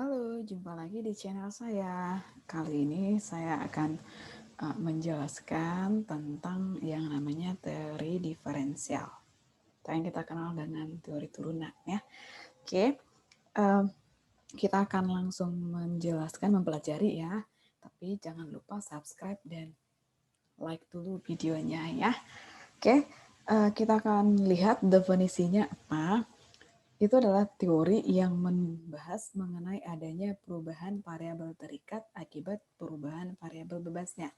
Halo, jumpa lagi di channel saya. Kali ini saya akan menjelaskan tentang yang namanya teori diferensial, atau yang kita kenal dengan teori turunan ya. Oke, em, kita akan langsung mempelajari ya. Tapi jangan lupa subscribe dan like dulu videonya ya. Oke, kita akan lihat definisinya apa. Itu adalah teori yang membahas mengenai adanya perubahan variabel terikat akibat perubahan variabel bebasnya,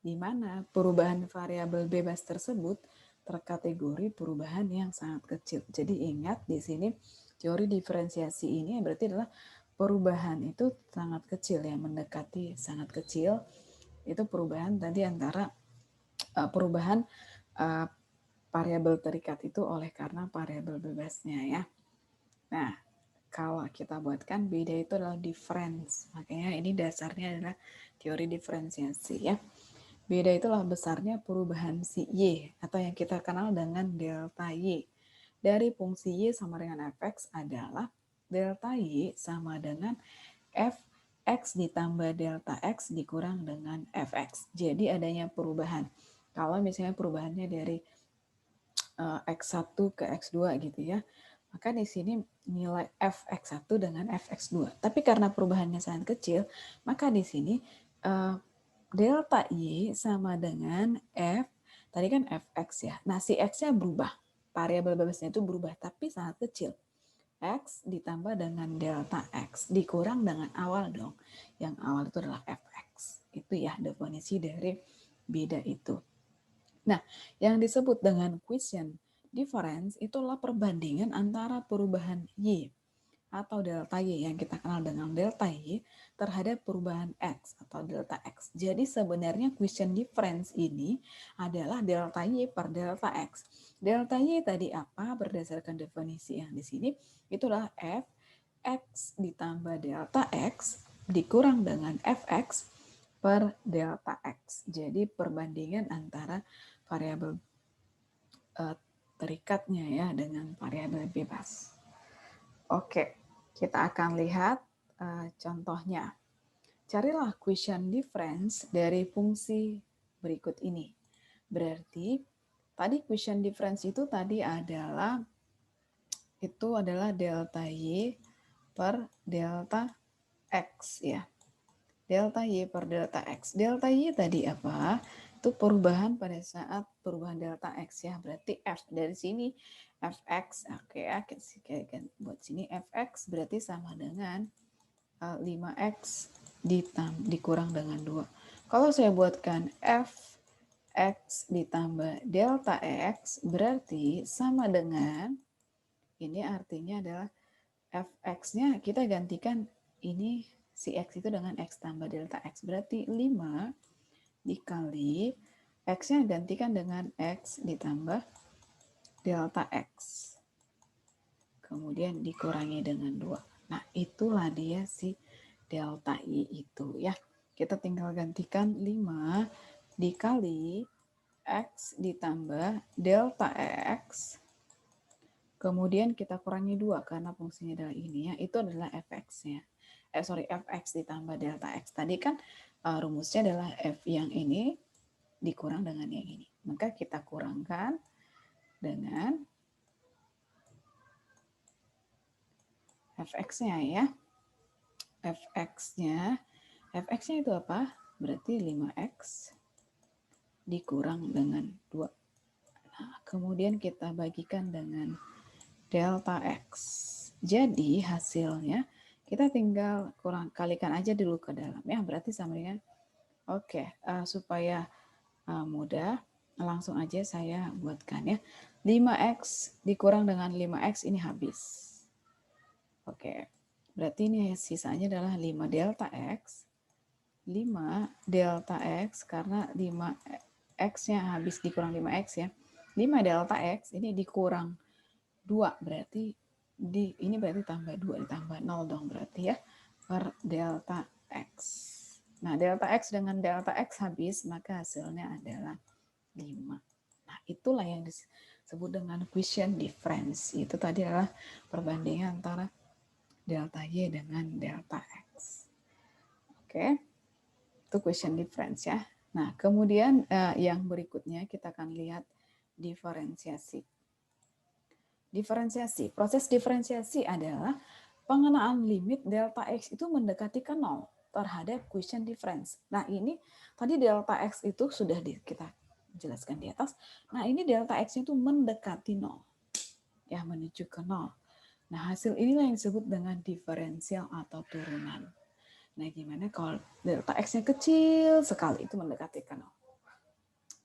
di mana perubahan variabel bebas tersebut terkategori perubahan yang sangat kecil. Jadi ingat di sini teori diferensiasi ini berarti adalah perubahan itu sangat kecil ya, mendekati sangat kecil. Itu perubahan tadi antara perubahan uh, variabel terikat itu oleh karena variabel bebasnya ya. Nah, kalau kita buatkan beda itu adalah difference. Makanya ini dasarnya adalah teori diferensiasi ya. Beda itulah besarnya perubahan si Y atau yang kita kenal dengan delta Y. Dari fungsi Y sama dengan fx adalah delta Y sama dengan fx ditambah delta x dikurang dengan fx. Jadi adanya perubahan. Kalau misalnya perubahannya dari X1 ke X2 gitu ya. Maka di sini nilai fx1 dengan fx2. Tapi karena perubahannya sangat kecil, maka di sini delta y sama dengan f, tadi kan fx ya. Nah, si x-nya berubah. Variabel bebasnya itu berubah, tapi sangat kecil. X ditambah dengan delta X dikurang dengan awal dong. Yang awal itu adalah fx. Itu ya definisi dari beda itu. Nah, yang disebut dengan quotient difference itulah perbandingan antara perubahan Y atau delta Y yang kita kenal dengan delta Y terhadap perubahan X atau delta X. Jadi sebenarnya quotient difference ini adalah delta Y per delta X. Delta Y tadi apa? Berdasarkan definisi yang di sini, itulah F X ditambah delta X dikurang dengan Fx per delta X. Jadi perbandingan antara variabel terikatnya ya dengan variabel bebas. Oke, kita akan lihat contohnya. Carilah quotient difference dari fungsi berikut ini. Berarti tadi quotient difference itu tadi adalah delta Y per delta X ya. Delta Y per delta X. Delta Y tadi apa? Itu perubahan pada saat perubahan delta X ya. Berarti F dari sini Fx. Oke ya, kita buat sini Fx berarti sama dengan 5x dikurang dengan 2. Kalau saya buatkan Fx ditambah delta X berarti sama dengan, ini artinya adalah Fx-nya kita gantikan ini si X itu dengan X tambah delta X. Berarti 5 dikali X-nya gantikan dengan X ditambah delta X. Kemudian dikurangi dengan 2. Nah, itulah dia si delta I itu ya. Kita tinggal gantikan 5 dikali X ditambah delta X. Kemudian kita kurangi 2 karena fungsinya adalah ini ya. Itu adalah fx-nya. Fx ditambah delta x. Tadi kan rumusnya adalah f yang ini dikurang dengan yang ini. Maka kita kurangkan dengan fx-nya ya. Fx-nya itu apa? Berarti 5x dikurang dengan 2. Nah, kemudian kita bagikan dengan delta X. Jadi hasilnya kita tinggal kalikan aja dulu ke dalam ya, berarti sama dengan supaya mudah langsung aja saya buatkan ya. 5x dikurang dengan 5x ini habis. Oke. Berarti ini sisanya adalah 5 delta X. 5 delta X karena 5x-nya habis dikurang 5x ya. 5 delta X ini dikurang 2 berarti ini berarti tambah 2 ditambah 0 dong berarti ya per delta X. Nah, delta X dengan delta X habis, maka hasilnya adalah 5. Nah, itulah yang disebut dengan quotient difference. Itu tadi adalah perbandingan antara delta Y dengan delta X. Oke, itu question difference ya. Nah, kemudian yang berikutnya kita akan lihat diferensiasi. Diferensiasi, proses diferensiasi adalah pengenaan limit delta X itu mendekati ke 0 terhadap quotient difference. Nah, ini tadi delta X itu sudah kita jelaskan di atas. Nah, ini delta X itu mendekati 0. Ya, menuju ke 0. Nah, hasil inilah yang disebut dengan diferensial atau turunan. Nah, gimana kalau delta X-nya kecil sekali, itu mendekati ke 0.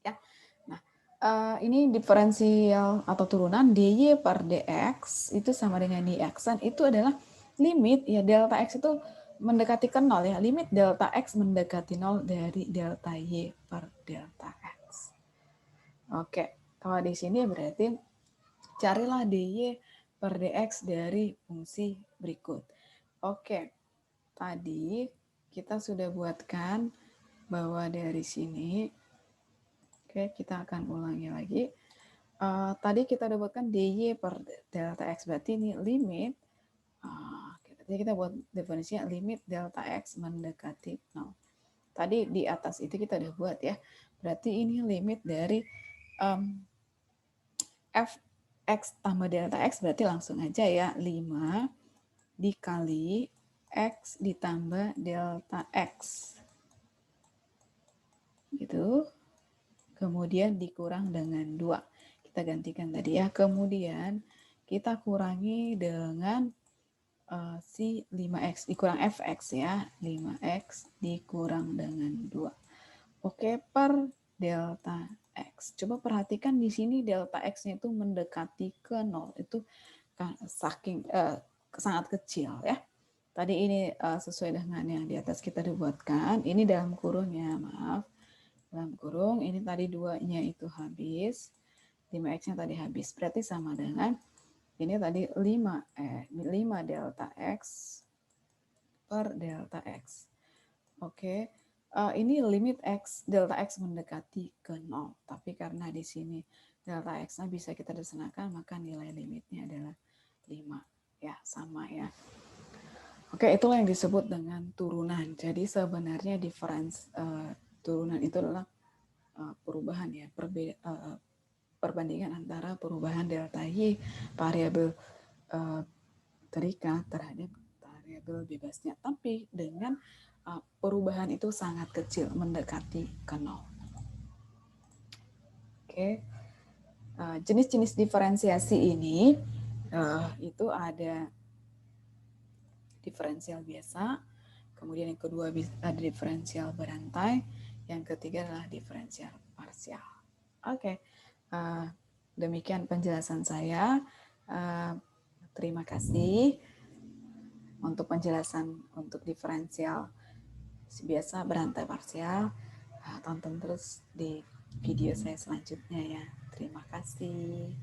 Ya. Nah, ini diferensial atau turunan dy per dx itu sama dengan dx. Dan itu adalah limit, ya delta X itu mendekati ke 0 ya. Limit delta X mendekati 0 dari delta Y per delta X. Oke, kalau di sini berarti carilah dy per dx dari fungsi berikut. Oke, tadi kita sudah buatkan bahwa dari sini, oke, kita akan ulangi lagi. Tadi kita udah buatkan dy per delta x, berarti ini limit. Jadi kita buat definisinya limit delta x mendekati 0. Tadi di atas itu kita udah buat ya. Berarti ini limit dari fx tambah delta x, berarti langsung aja ya 5 dikali X ditambah delta X. Gitu. Kemudian dikurang dengan 2. Kita gantikan tadi ya. Kemudian kita kurangi dengan si 5X. Dikurang Fx ya. 5X dikurang dengan 2. Oke, per delta X. Coba perhatikan di sini delta X-nya itu mendekati ke 0. Itu saking sangat kecil ya. Tadi ini sesuai dengan yang di atas kita dibuatkan. Ini dalam kurung ya, maaf. Dalam kurung, ini tadi 2-nya itu habis. 5X-nya tadi habis. Berarti sama dengan ini tadi 5 delta X per delta X. Oke. Ini limit X, delta X mendekati ke 0. Tapi karena di sini delta X-nya bisa kita desanakan, maka nilai limitnya adalah 5. Ya, sama ya. Oke, itulah yang disebut dengan turunan. Jadi sebenarnya turunan itu adalah perubahan ya, perbandingan antara perubahan delta Y variabel terikat terhadap variabel bebasnya. Tapi dengan perubahan itu sangat kecil, mendekati ke 0. Oke, jenis-jenis diferensiasi ini itu ada diferensial biasa, kemudian yang kedua ada diferensial berantai, yang ketiga adalah diferensial parsial. Oke, demikian penjelasan saya. Terima kasih untuk penjelasan untuk diferensial biasa, berantai, parsial. Tonton terus di video saya selanjutnya ya. Terima kasih.